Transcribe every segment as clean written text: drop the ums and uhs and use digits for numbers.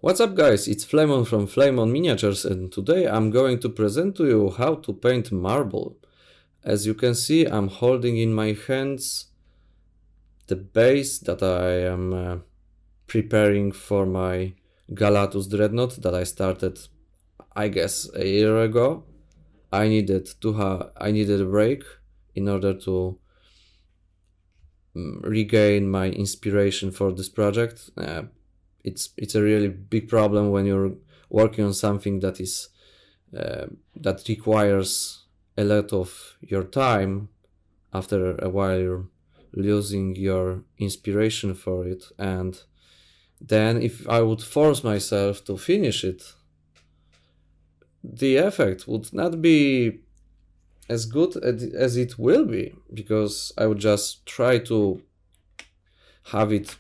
What's up guys, it's Flameon from Flameon Miniatures and today I'm going to present to you how to paint marble. As you can see, I'm holding in my hands the base that I am preparing for my Galatus Dreadnought that I started, I guess, a year ago. I needed a break in order to regain my inspiration for this project. It's a really big problem when you're working on something that is that requires a lot of your time. After a while you're losing your inspiration for it, and then if I would force myself to finish it, the effect would not be as good as it will be, because I would just try to have it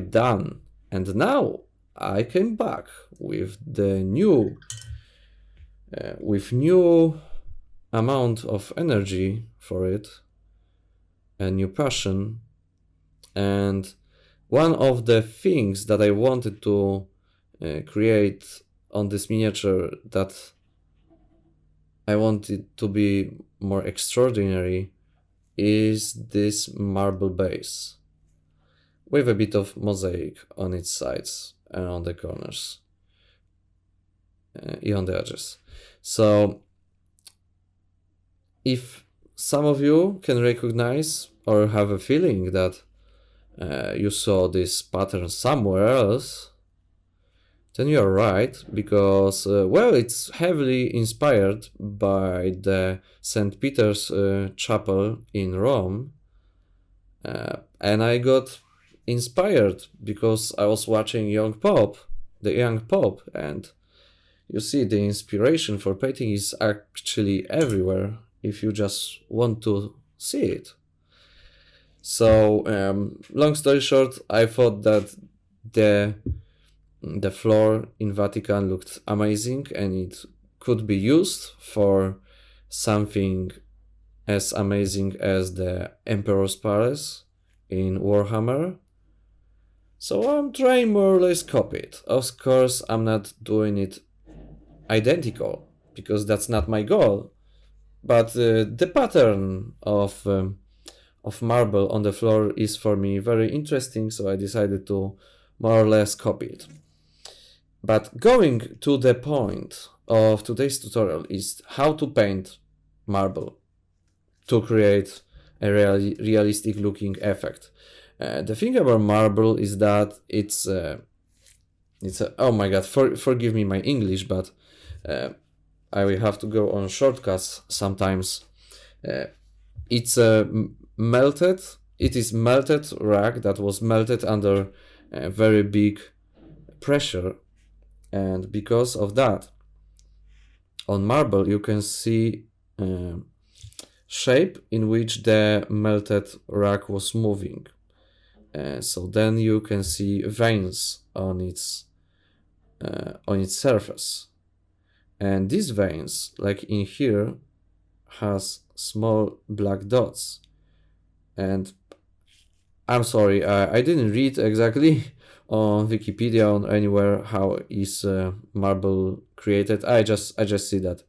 done. And now I came back with the new amount of energy for it, a new passion. And one of the things that I wanted to create on this miniature, that I wanted to be more extraordinary, is this marble base with a bit of mosaic on its sides and on the corners and on the edges. So if some of you can recognize or have a feeling that you saw this pattern somewhere else, then you are right, because well, it's heavily inspired by the St. Peter's Chapel in Rome, and I got inspired because I was watching the young Pope, and you see the inspiration for painting is actually everywhere if you just want to see it. So long story short, I thought that the floor in Vatican looked amazing, and it could be used for something as amazing as the Emperor's Palace in Warhammer. So I'm trying more or less copy it. Of course, I'm not doing it identical, because that's not my goal. But the pattern of marble on the floor is for me very interesting, so I decided to more or less copy it. But going to the point of today's tutorial is how to paint marble to create a realistic looking effect. The thing about marble is that it's oh my god, forgive me my English, but I will have to go on shortcuts sometimes. It is melted rock that was melted under a very big pressure, and because of that, on marble you can see shape in which the melted rock was moving. So then you can see veins on its surface, and these veins, like in here, has small black dots. And I'm sorry, I didn't read exactly on Wikipedia or anywhere how is marble created. I just see that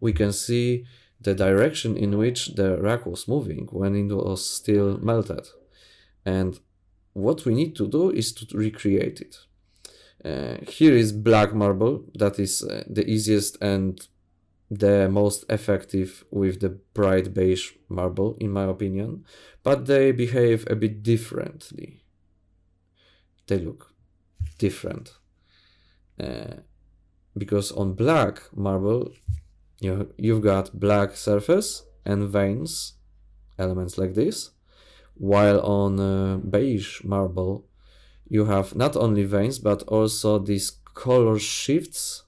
we can see the direction in which the rock was moving when it was still melted, and what we need to do is to recreate it. Here is black marble, that is the easiest and the most effective with the bright beige marble, in my opinion, but they behave a bit differently. They look different. Because on black marble, you've got black surface and veins, elements like this, while on beige marble, you have not only veins, but also these color shifts,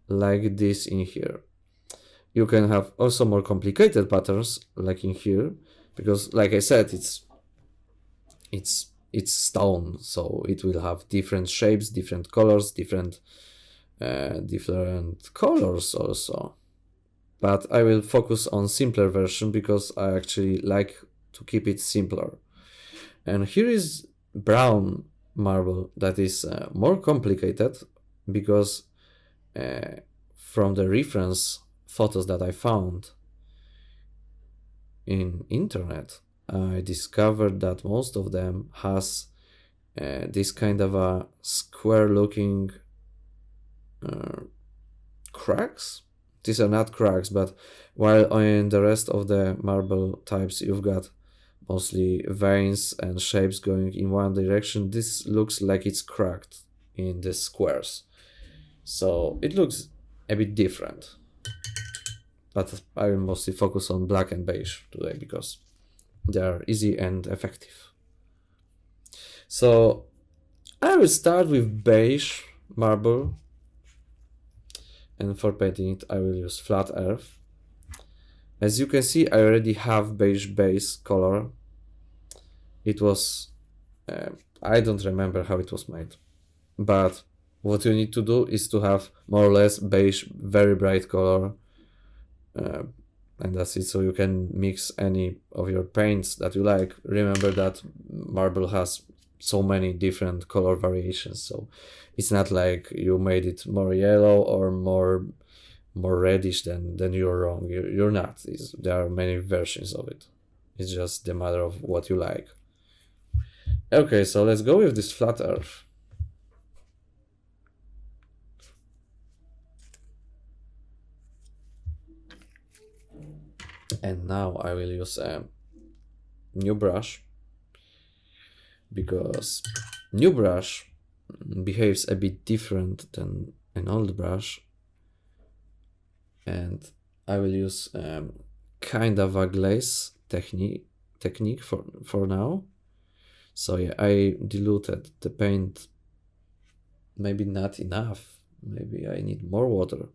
like this in here. You can have also more complicated patterns, like in here, because, like I said, it's stone, so it will have different shapes, different colors, different colors also. But I will focus on simpler version because I actually like to keep it simpler. And here is brown marble that is more complicated because from the reference photos that I found in internet, I discovered that most of them has this kind of a square looking cracks. These are not cracks, but while in the rest of the marble types you've got mostly veins and shapes going in one direction, this looks like it's cracked in the squares. So it looks a bit different. But I will mostly focus on black and beige today because they are easy and effective. So I will start with beige marble, and for painting it I will use flat earth. As you can see, I already have beige base color. It was, I don't remember how it was made, but what you need to do is to have more or less beige, very bright color, and that's it. So you can mix any of your paints that you like. Remember that marble has so many different color variations, so it's not like you made it more yellow or more reddish, then you're wrong. You're not. There are many versions of it. It's just the matter of what you like. Okay, so let's go with this flat earth. And now I will use a new brush, because new brush behaves a bit different than an old brush, and I will use kind of a glaze technique for now. So yeah, I diluted the paint, maybe not enough, maybe I need more water.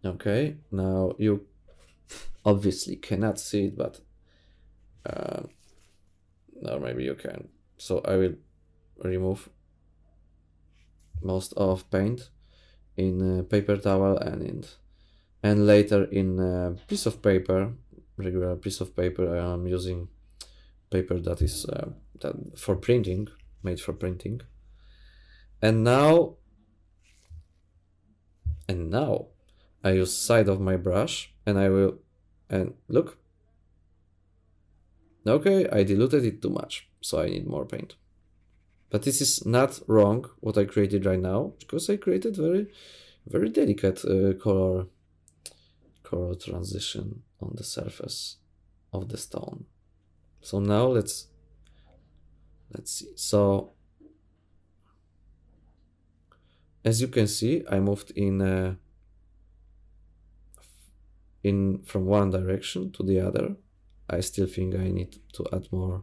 Okay, now you obviously cannot see it, but or maybe you can. So I will remove most of paint in paper towel and later in a piece of paper, regular piece of paper. I am using paper that is that for printing, made for printing. And now I use side of my brush and I will, and look. Okay, I diluted it too much, so I need more paint. But this is not wrong, what I created right now, because I created very delicate color transition on the surface of the stone. So now let's see. So as you can see, I moved in from one direction to the other. I still think I need to add more.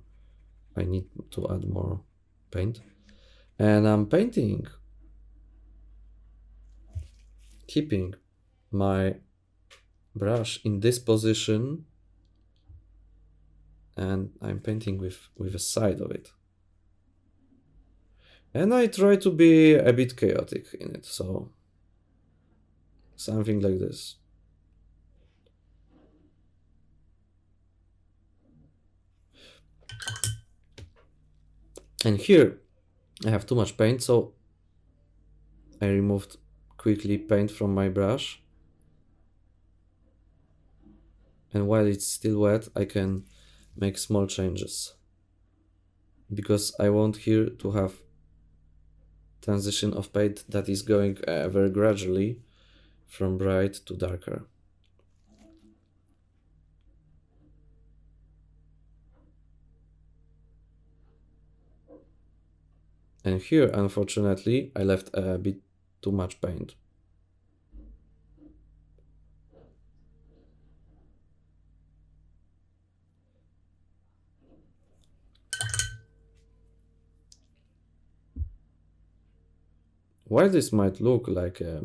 I need to add more paint, and I'm painting, keeping my brush in this position, and I'm painting with a side of it. And I try to be a bit chaotic in it, so something like this. And here I have too much paint, so I removed quickly paint from my brush. And while it's still wet, I can make small changes, because I want here to have transition of paint that is going very gradually from bright to darker. And here, unfortunately, I left a bit too much paint. While this might look like a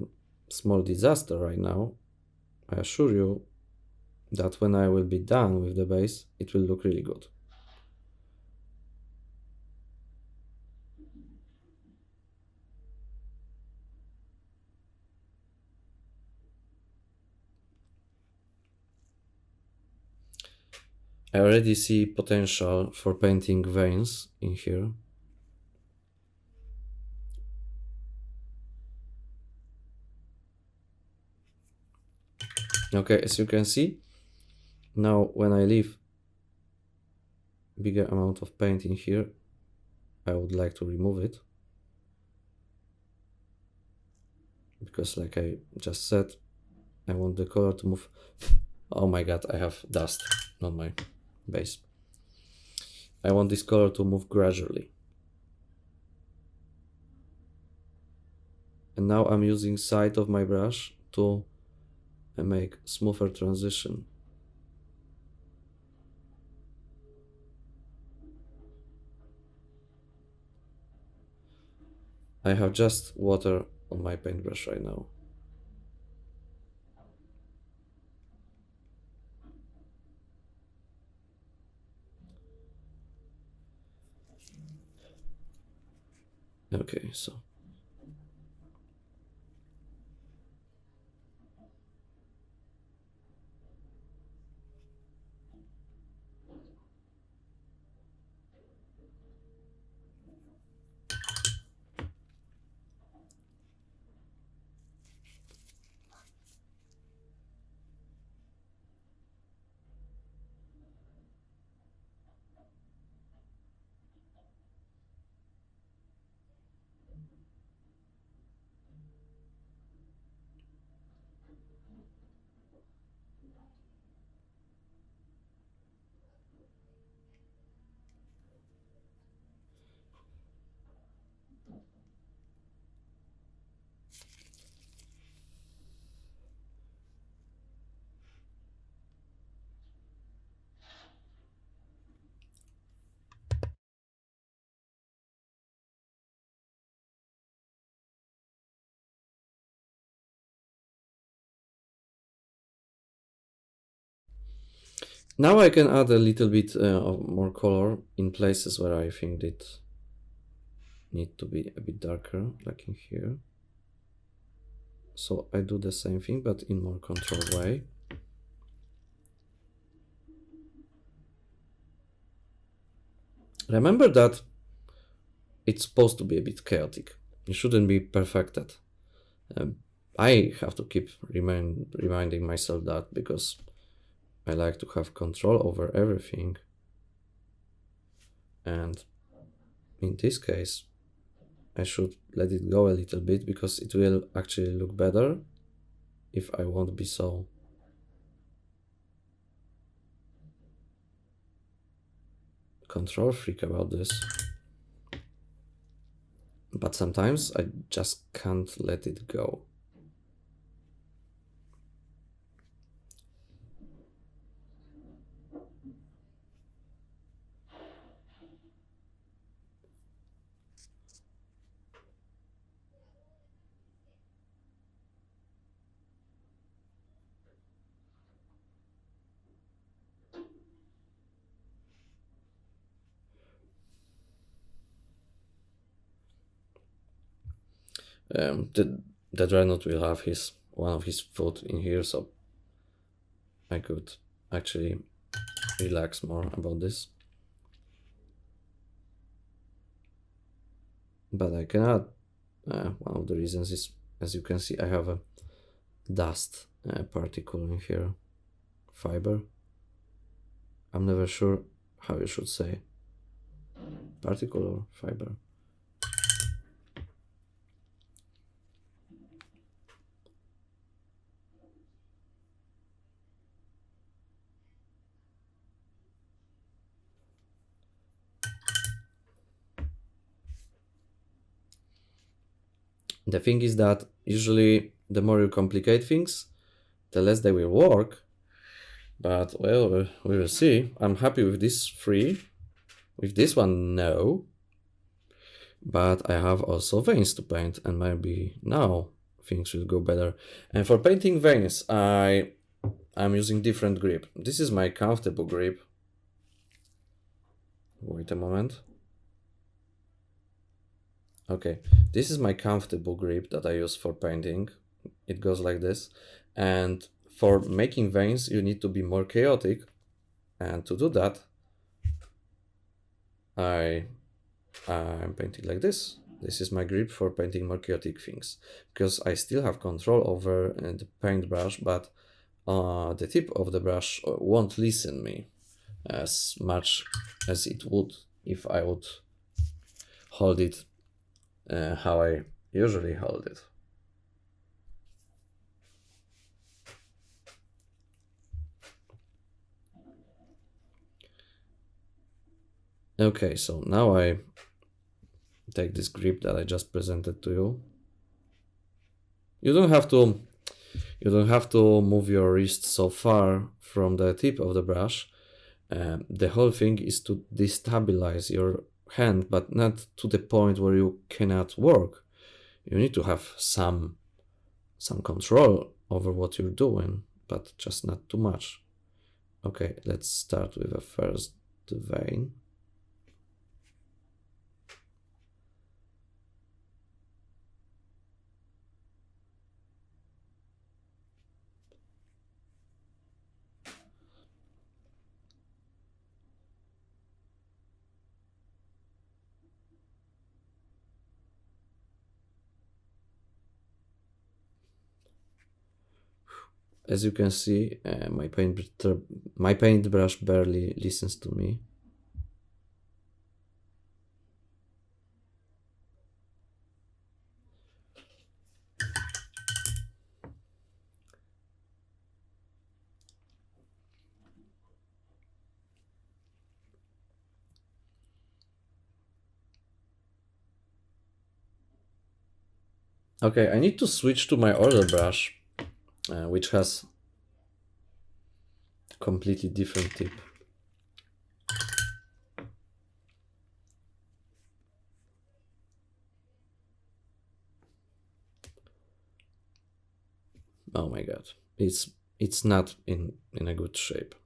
small disaster right now, I assure you that when I will be done with the base, it will look really good. I already see potential for painting veins in here. Okay, as you can see, now when I leave bigger amount of paint in here, I would like to remove it. Because like I just said, I want the color to move. Oh my god, I have dust on my base. I want this color to move gradually. And now I'm using side of my brush to make smoother transition. I have just water on my paintbrush right now. Okay, so now I can add a little bit of more color in places where I think it need to be a bit darker, like in here. So I do the same thing, but in more controlled way. Remember that it's supposed to be a bit chaotic. It shouldn't be perfected. I have to keep reminding myself that because I like to have control over everything. And in this case, I should let it go a little bit because it will actually look better if I won't be so control freak about this. But sometimes I just can't let it go. The dreadnought will have one of his foot in here, so I could actually relax more about this. But I cannot. One of the reasons is, as you can see, I have a dust particle in here, fiber. I'm never sure how you should say, particle or fiber. The thing is that usually the more you complicate things, the less they will work. But well, we will see. I'm happy with this three. With this one, no. But I have also veins to paint, and maybe now things will go better. And for painting veins, I'm using different grip. This is my comfortable grip. Wait a moment. Okay, this is my comfortable grip that I use for painting. It goes like this. And for making veins, you need to be more chaotic. And to do that, I'm painting like this. This is my grip for painting more chaotic things, because I still have control over the paintbrush, but the tip of the brush won't listen me as much as it would if I would hold it how I usually hold it. Okay, so now I take this grip that I just presented to you. You don't have to move your wrist so far from the tip of the brush. The whole thing is to destabilize your hand, but not to the point where you cannot work. You need to have some control over what you're doing, but just not too much. Okay, let's start with the first vein. As you can see, my paintbrush barely listens to me. Okay, I need to switch to my older brush, which has a completely different tip. Oh my god, it's not in a good shape.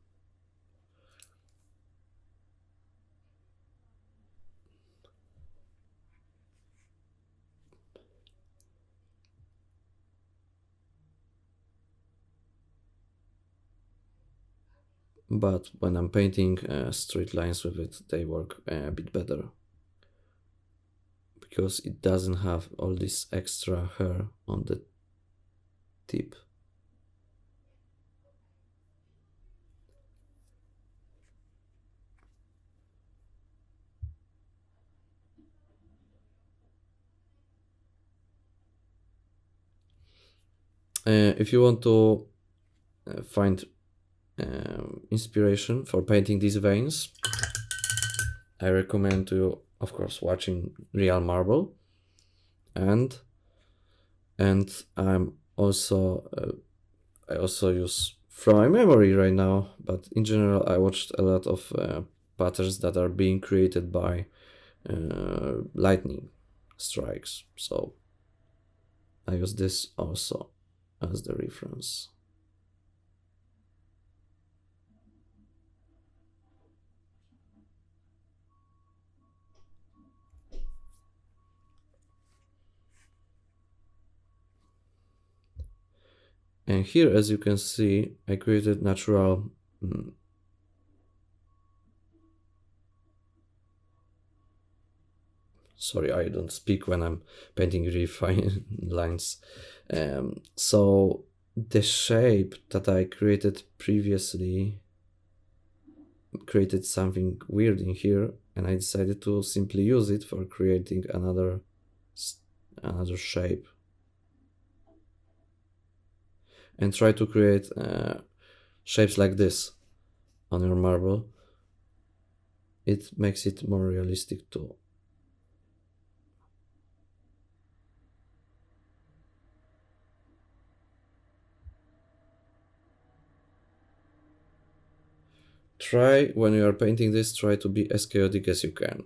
But when I'm painting straight lines with it, they work a bit better, because it doesn't have all this extra hair on the tip. If you want to find inspiration for painting these veins, I recommend you, of course, watching Real Marble, and I'm also I also use from my memory right now, but in general I watched a lot of patterns that are being created by lightning strikes, so I use this also as the reference. And here, as you can see, I created natural sorry, I don't speak when I'm painting really fine lines. So the shape that I created previously created something weird in here, and I decided to simply use it for creating another shape, and try to create shapes like this on your marble. It makes it more realistic too. Try, when you are painting this, try to be as chaotic as you can.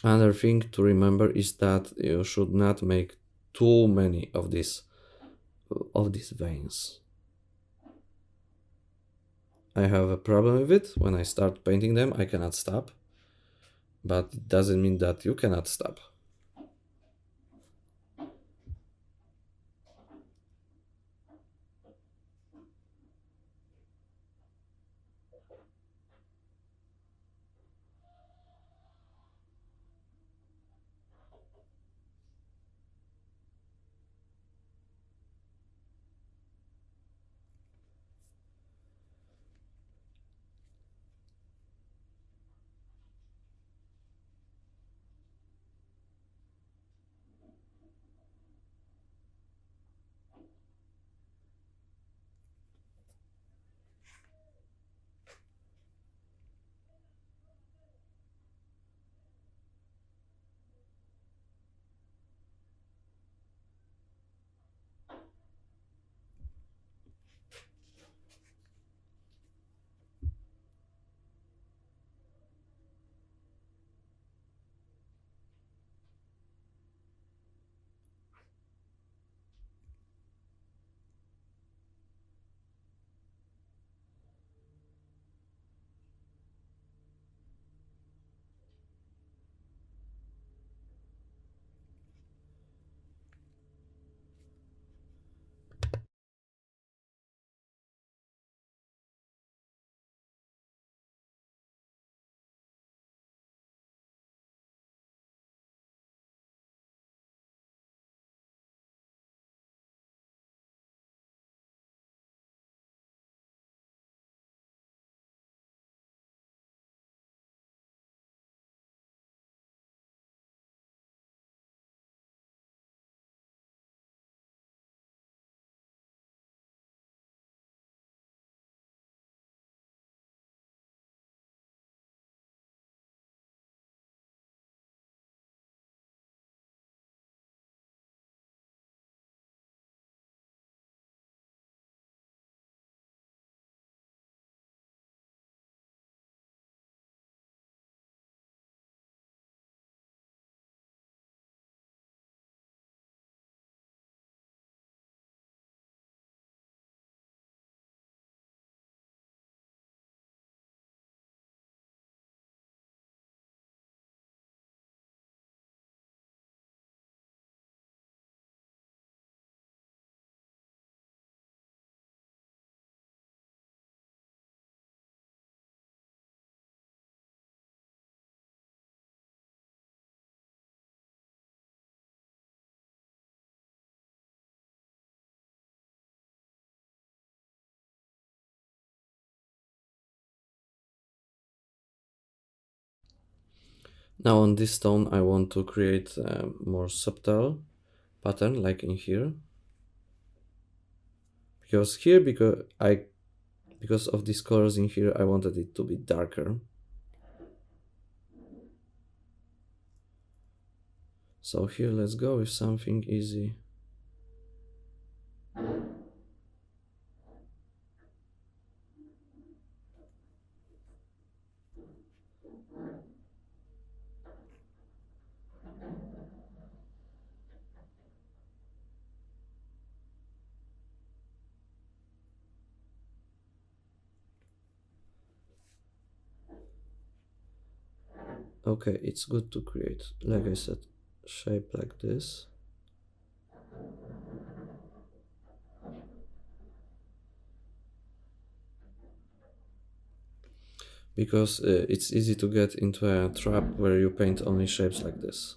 Another thing to remember is that you should not make too many of these veins. I have a problem with it. When I start painting them, I cannot stop. But it doesn't mean that you cannot stop. Now on this stone I want to create a more subtle pattern like in here. Because of these colors in here I wanted it to be darker. So here let's go with something easy. Okay, it's good to create, like I said, shape like this. Because it's easy to get into a trap where you paint only shapes like this.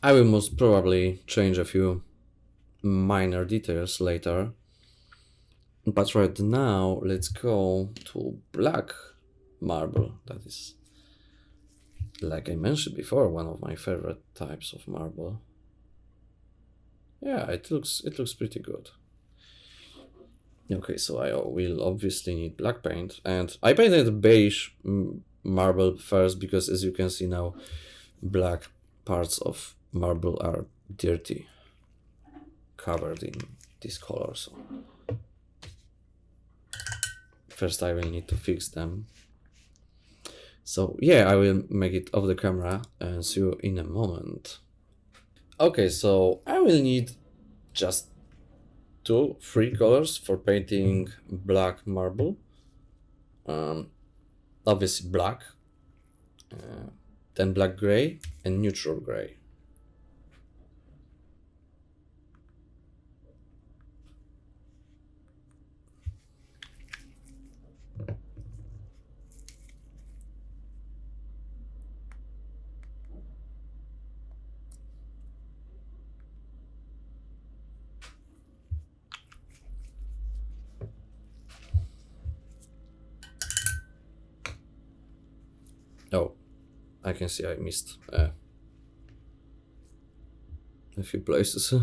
I will most probably change a few minor details later. But right now, let's go to black marble. That is, like I mentioned before, one of my favorite types of marble. Yeah, it looks pretty good. Okay, so I will obviously need black paint, and I painted beige marble first because, as you can see now, black parts of marble are dirty, covered in this color. So first I will need to fix them. So yeah, I will make it off the camera and see you in a moment. Okay, so I will need just 3 colors for painting black marble. Obviously black, then black gray and neutral gray. Oh, I can see I missed a few places.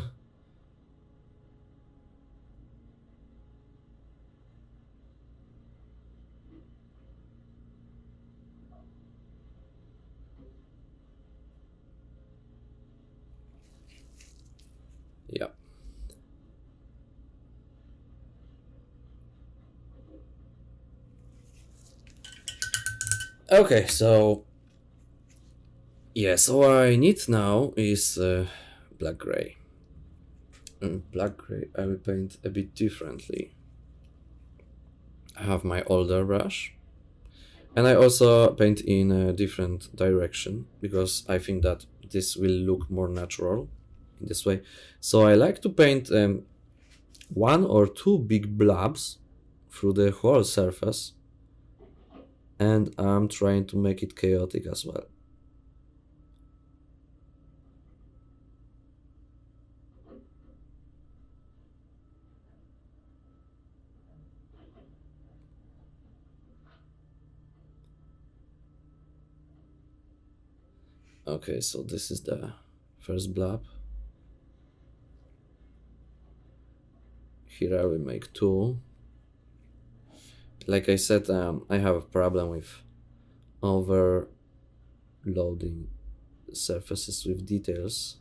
Yeah. Okay, so yeah, so what I need now is black gray. Black gray I will paint a bit differently. I have my older brush, and I also paint in a different direction because I think that this will look more natural in this way. So I like to paint 1 or 2 big blobs through the whole surface, and I'm trying to make it chaotic as well. Okay, so this is the first blob. Here I will make 2. Like I said, I have a problem with overloading surfaces with details.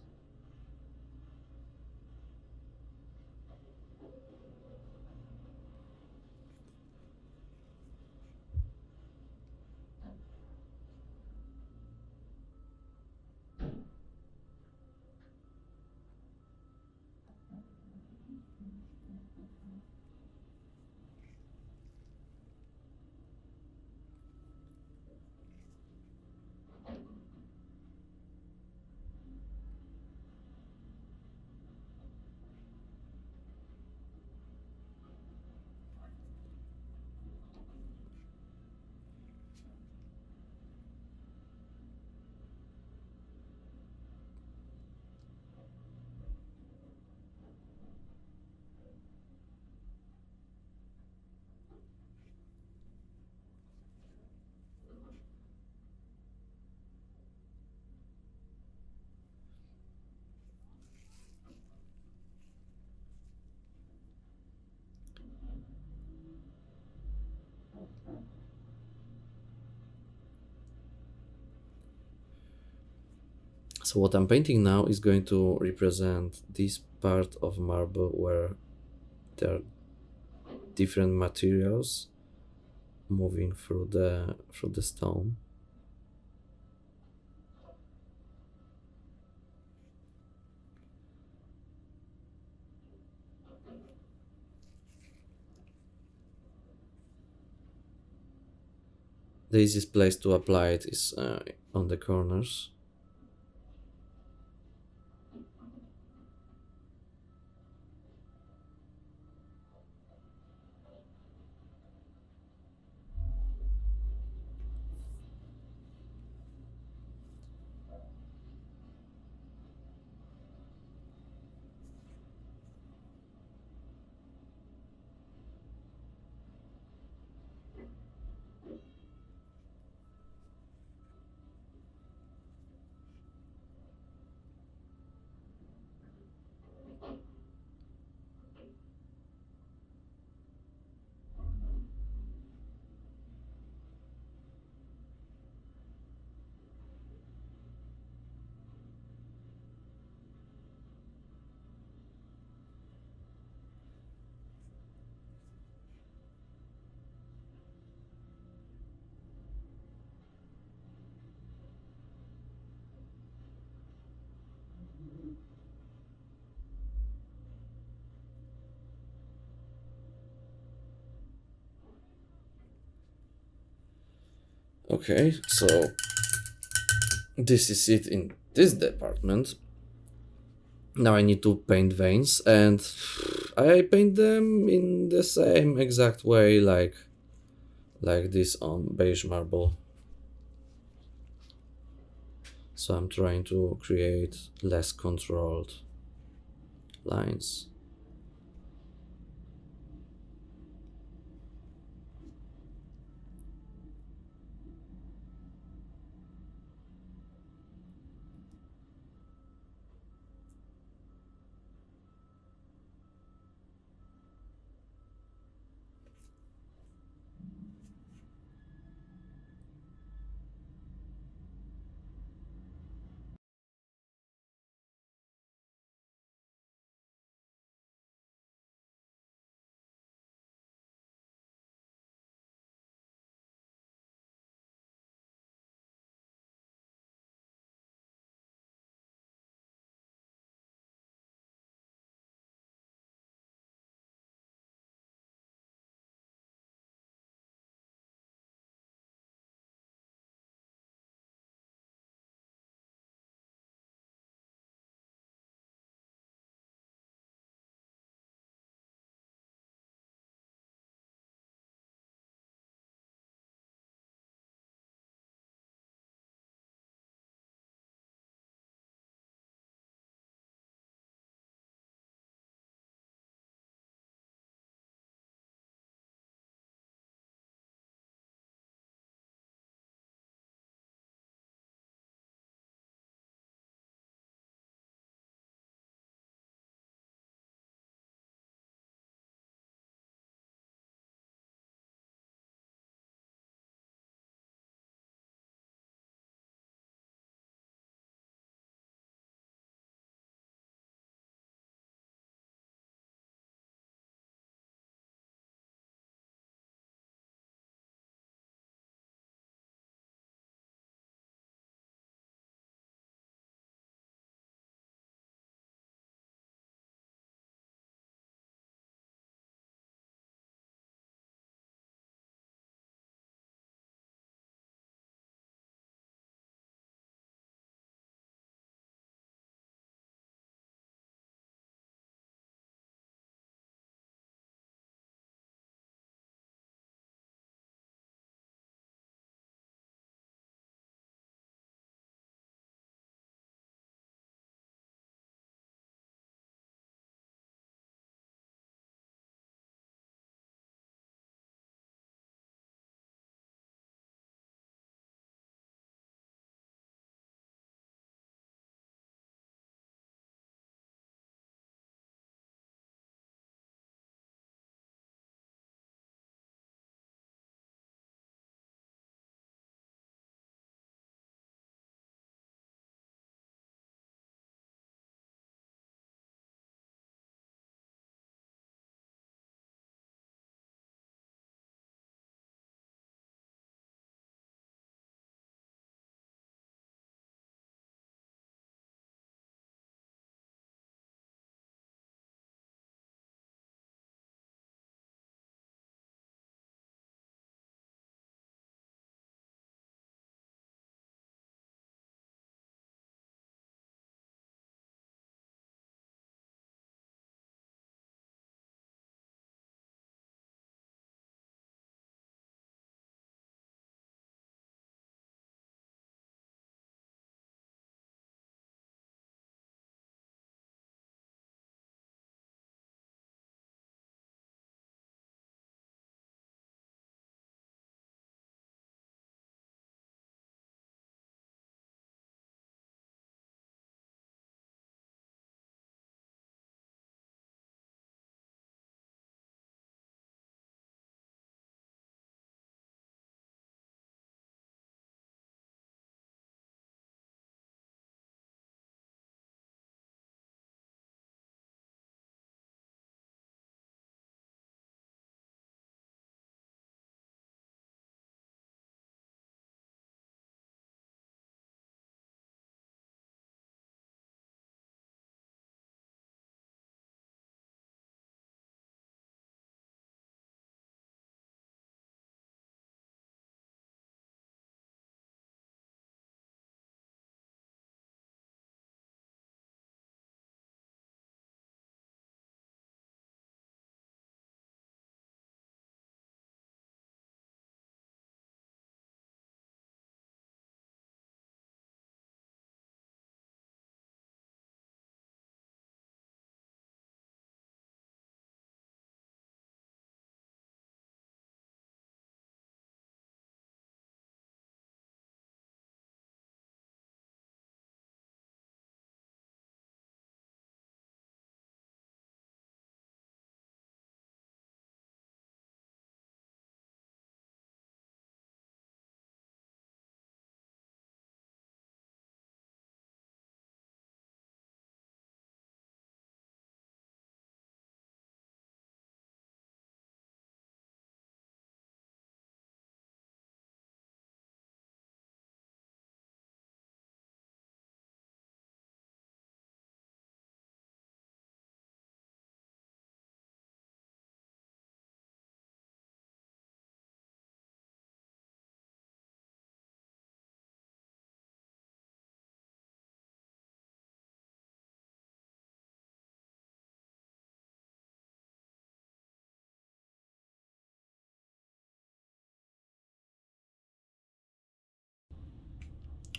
So what I'm painting now is going to represent this part of marble where there are different materials moving through the stone. The easiest place to apply it is on the corners. Okay, so this is it in this department. Now I need to paint veins, and I paint them in the same exact way like this on beige marble. So I'm trying to create less controlled lines.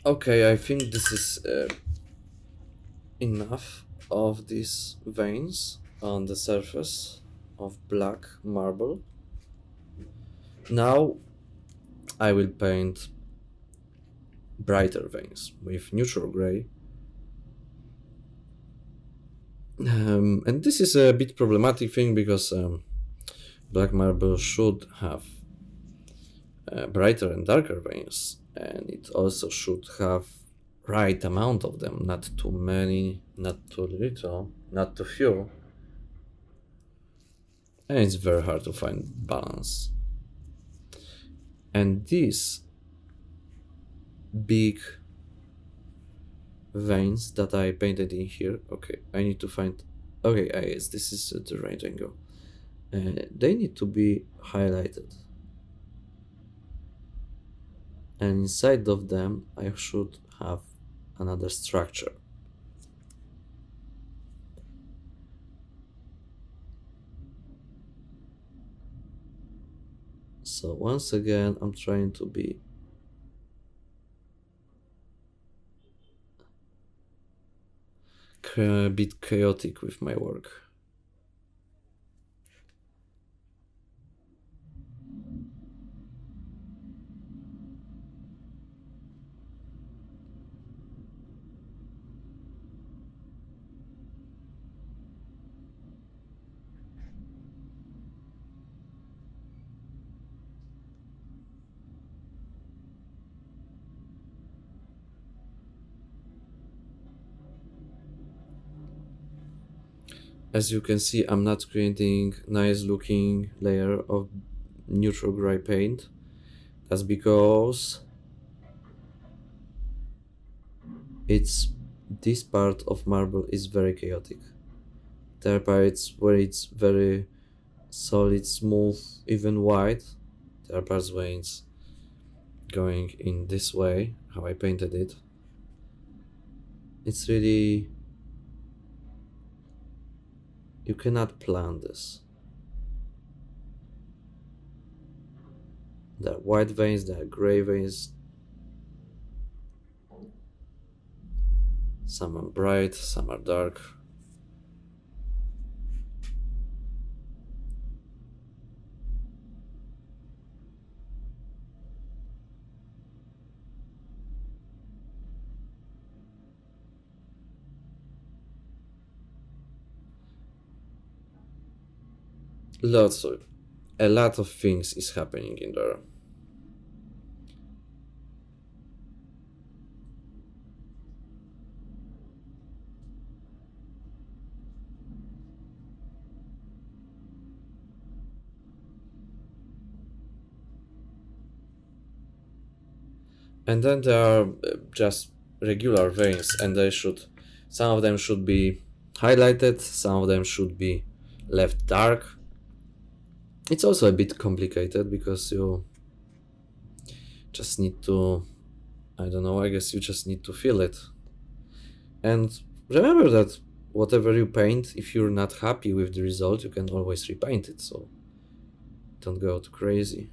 Okay, I think this is enough of these veins on the surface of black marble. Now I will paint brighter veins with neutral gray. And this is a bit problematic thing because black marble should have brighter and darker veins, and it also should have right amount of them, not too many, not too little, not too few. And it's very hard to find balance. And these big veins that I painted in here, okay, I need to find, okay, I guess this is the right angle. They need to be highlighted, and inside of them I should have another structure. So once again I'm trying to be a bit chaotic with my work. As you can see, I'm not creating nice looking layer of neutral gray paint. That's because it's this part of marble is very chaotic. There are parts where it's very solid, smooth, even white. There are parts where it's going in this way, how I painted it. It's really, you cannot plan this. There are white veins, there are gray veins. Some are bright, some are dark. Lots of, a lot of things is happening in there. And then there are just regular veins, and they should, some of them should be highlighted, some of them should be left dark. It's also a bit complicated because you just need to, I don't know, I guess you just need to feel it. And remember that whatever you paint, if you're not happy with the result, you can always repaint it, so don't go too crazy.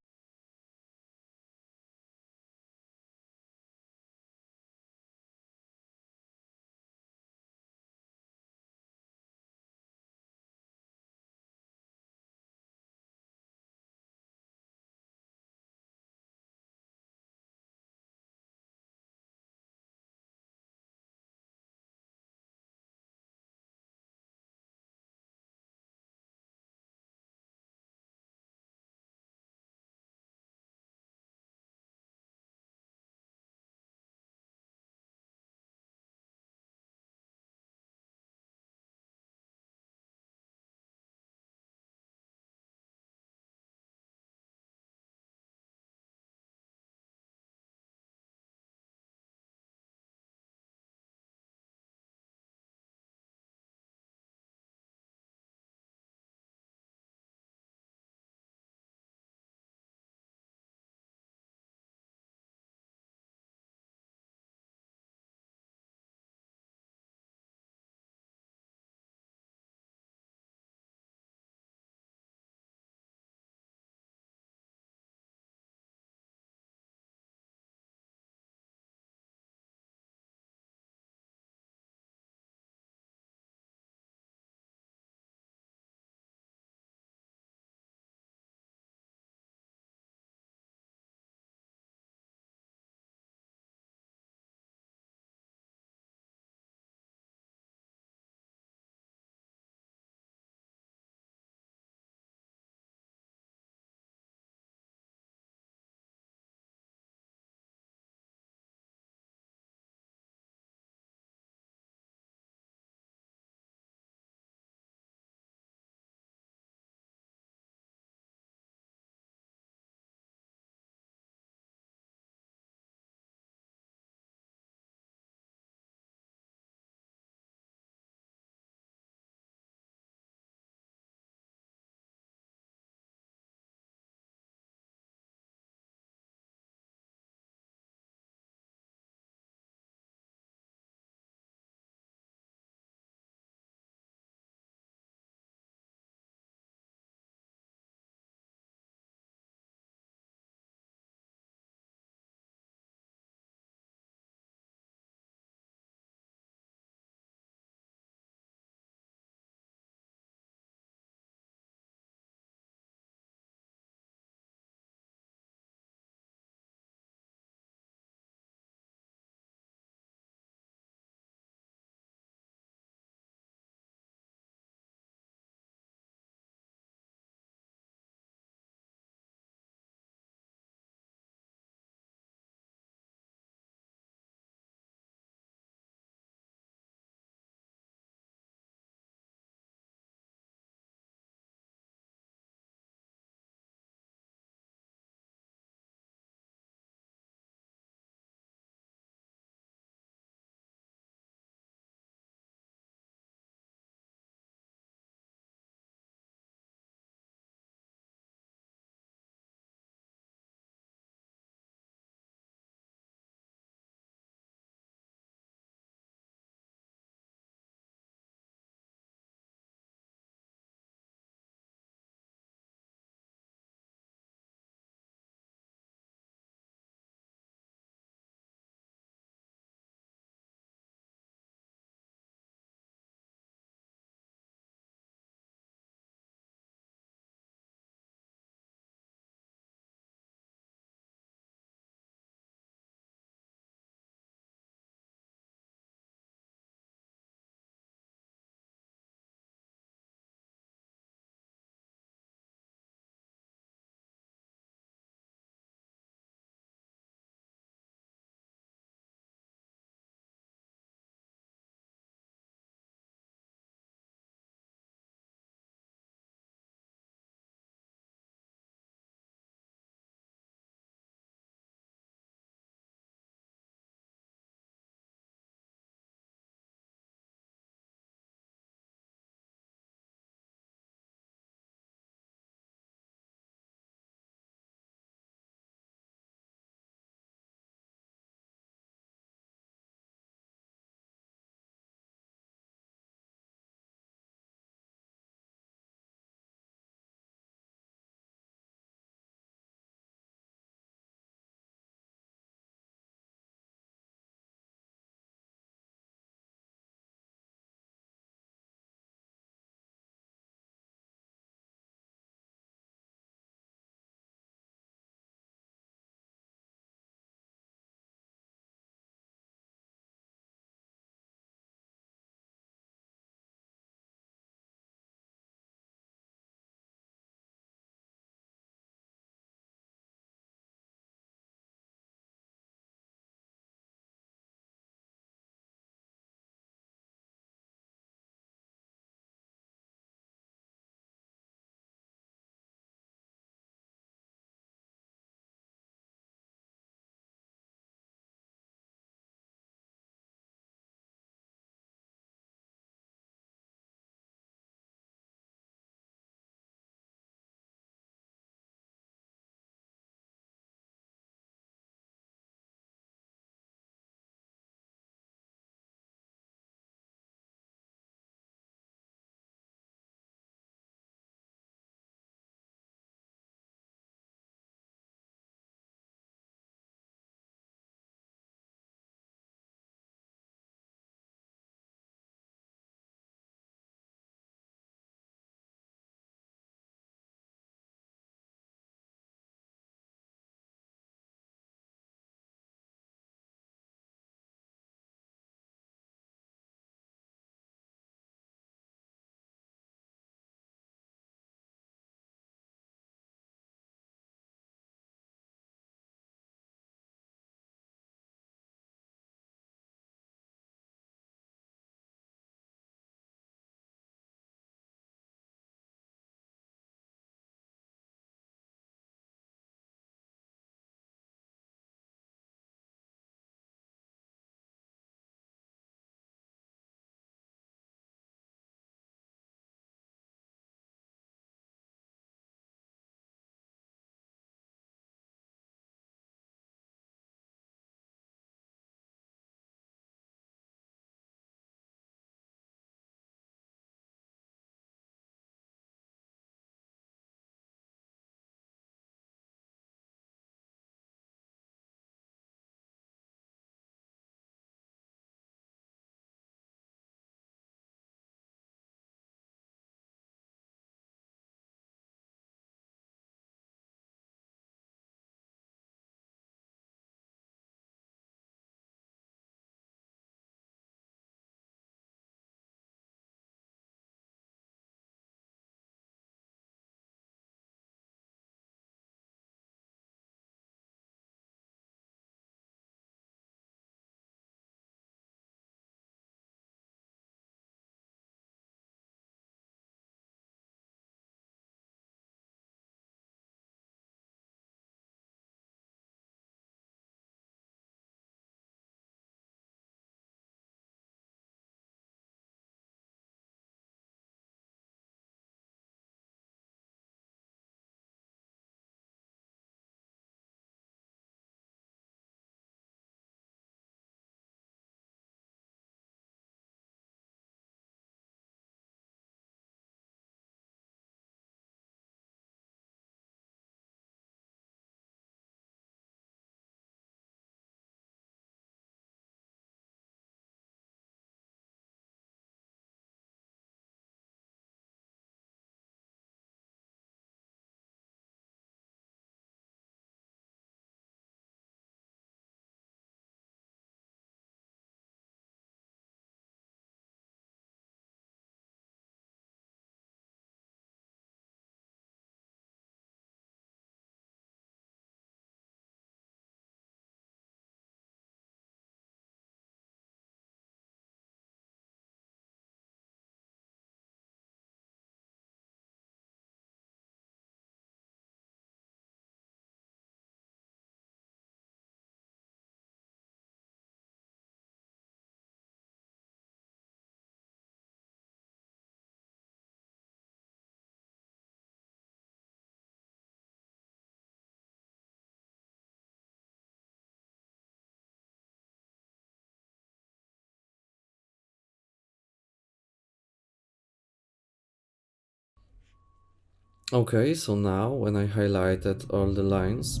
Okay, so now when I highlighted all the lines,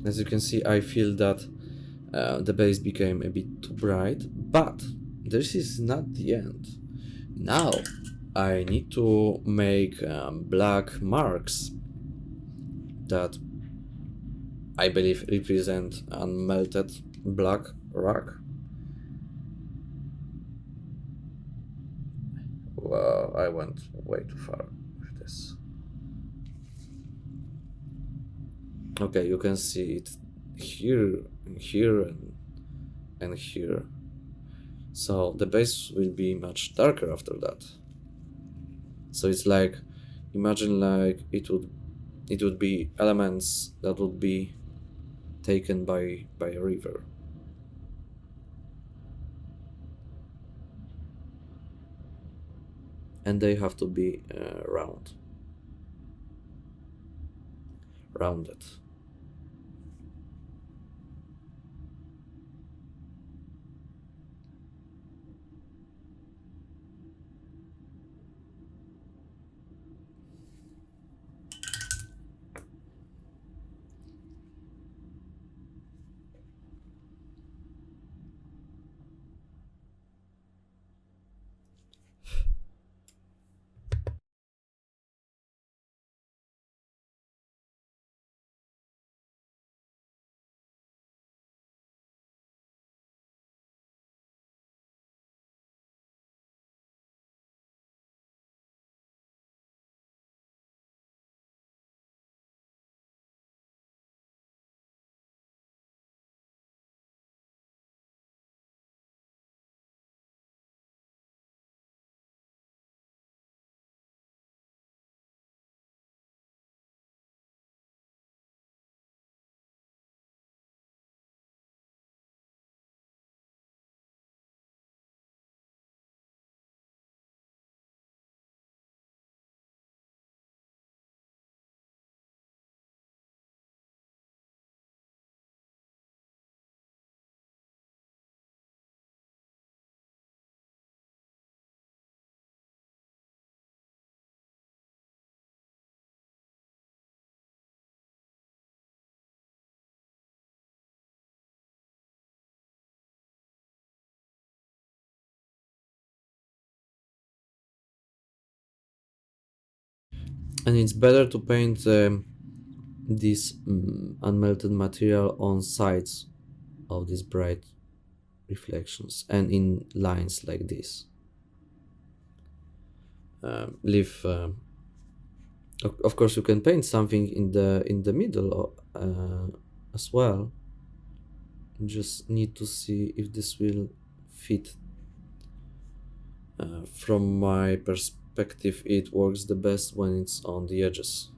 as you can see, I feel that the base became a bit too bright, but this is not the end. Now I need to make black marks that I believe represent unmelted black rock. Well, I went way too far with this. Okay, you can see it here, here, and here. So the base will be much darker after that. So it's like, imagine like it would be elements that would be taken by a river. And they have to be rounded. And it's better to paint this unmelted material on sides of these bright reflections and in lines like this. Leave. Of course, you can paint something in the middle as well. You just need to see if this will fit. From my perspective, it works the best when it's on the edges.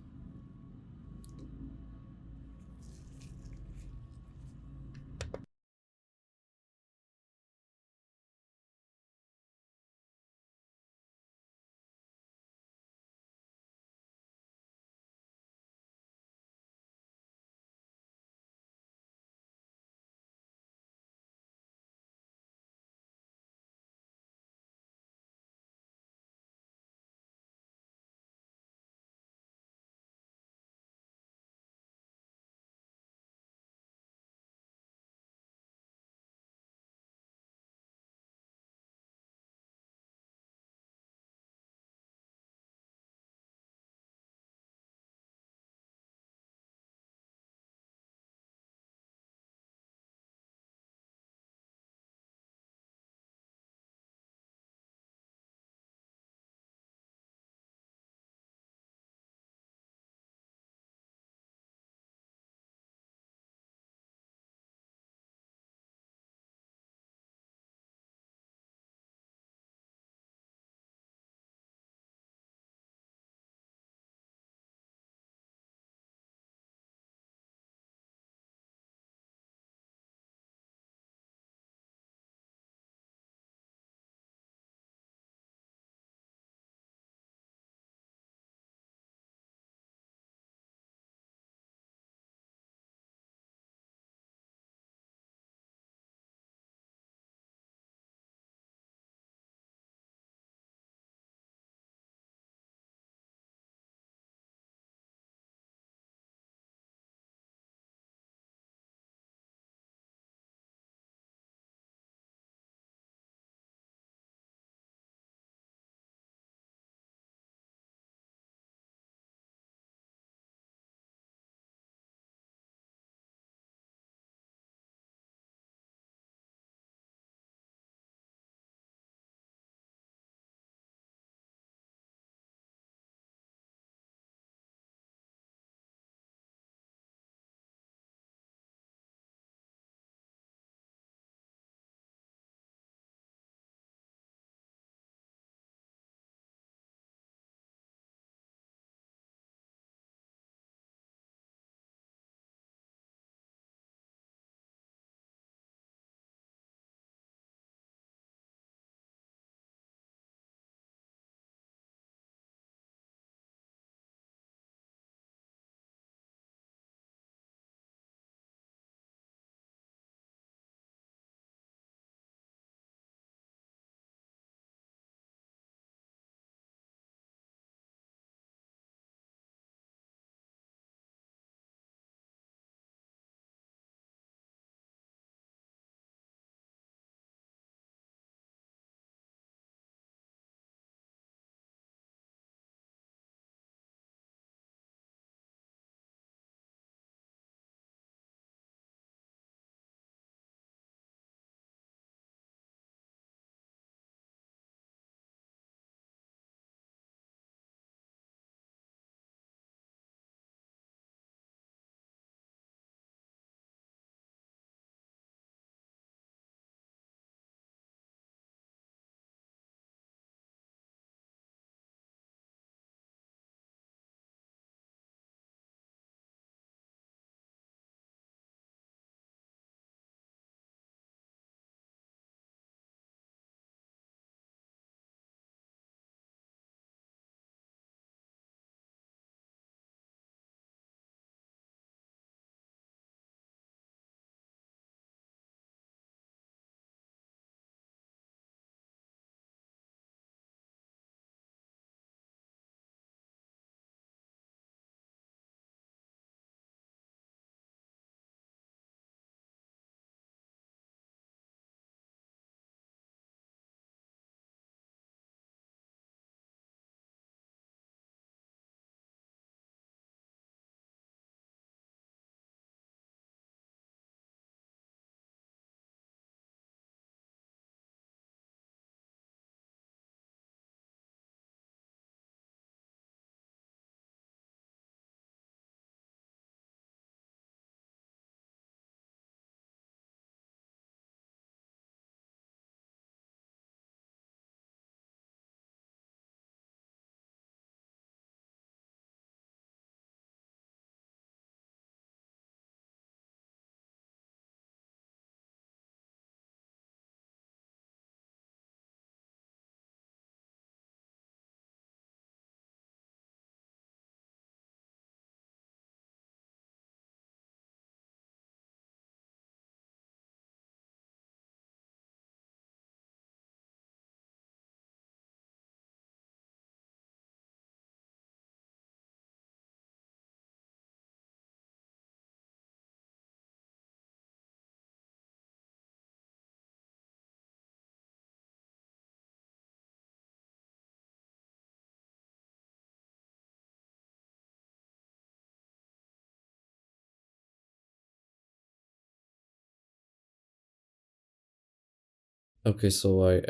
Okay, so I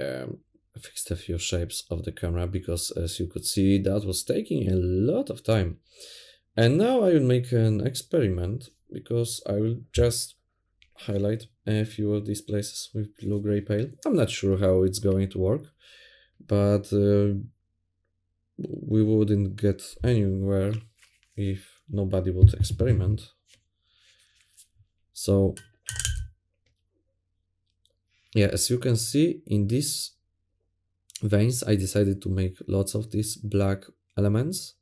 fixed a few shapes of the camera because, as you could see, that was taking a lot of time. And now I will make an experiment because I will just highlight a few of these places with blue-gray pale. I'm not sure how it's going to work, but we wouldn't get anywhere if nobody would experiment. So yeah, as you can see in these veins, I decided to make lots of these black elements.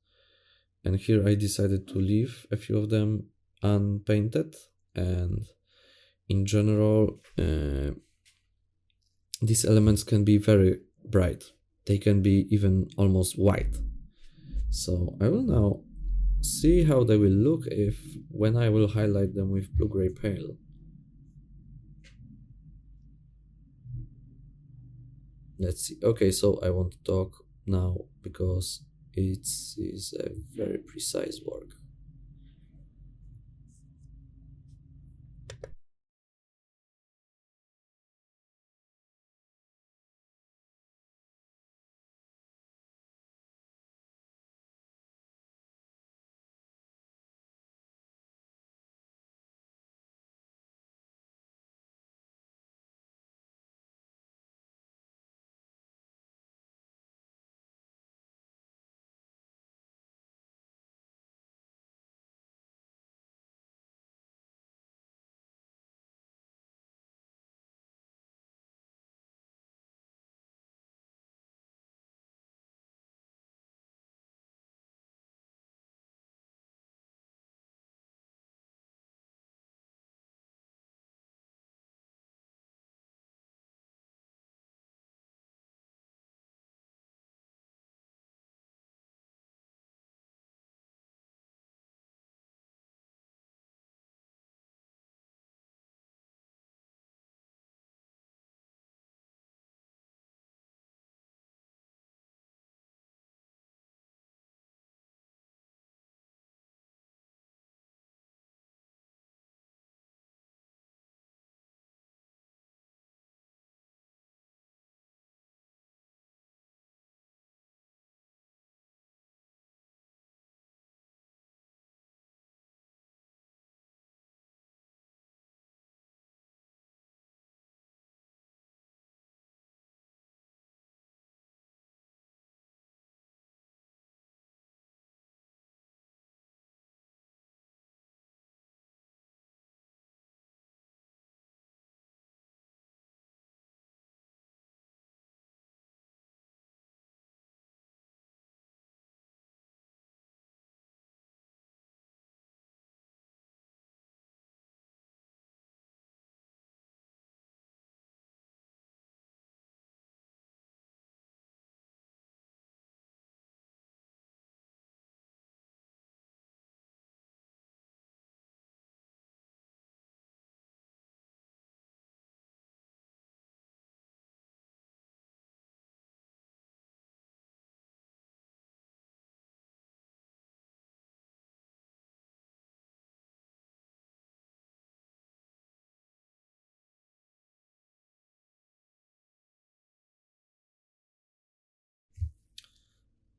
And here I decided to leave a few of them unpainted. And in general, these elements can be very bright. They can be even almost white. So I will now see how they will look when I will highlight them with blue-gray pale. Let's see. Okay, so I want to talk now because it is a very precise work.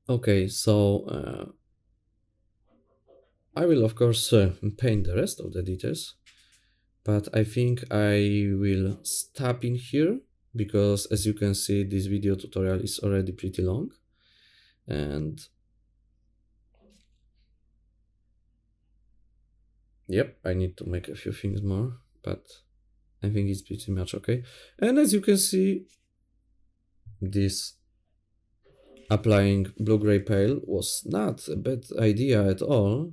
Okay, so I will of course paint the rest of the details, but I think I will stop in here because, as you can see, this video tutorial is already pretty long, and yep, I need to make a few things more, but I think it's pretty much okay. And as you can see, this applying blue-gray pale was not a bad idea at all.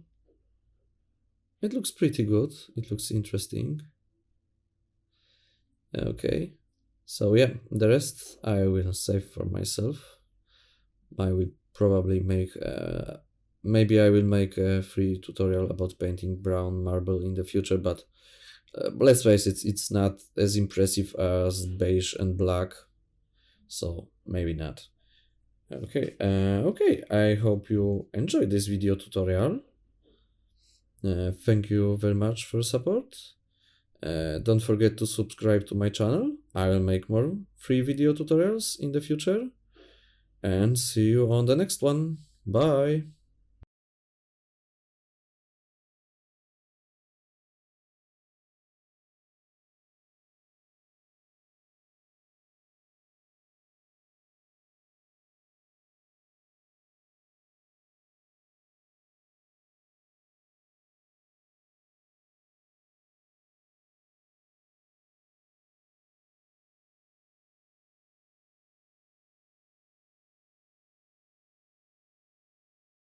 It looks pretty good. It looks interesting. Okay, so yeah, the rest I will save for myself. I will probably make maybe I will make a free tutorial about painting brown marble in the future, but let's face it, it's not as impressive as beige and black, so maybe not. Okay, okay, I hope you enjoyed this video tutorial. Thank you very much for support. Don't forget to subscribe to my channel I will make more free video tutorials in the future, and see you on the next one. Bye!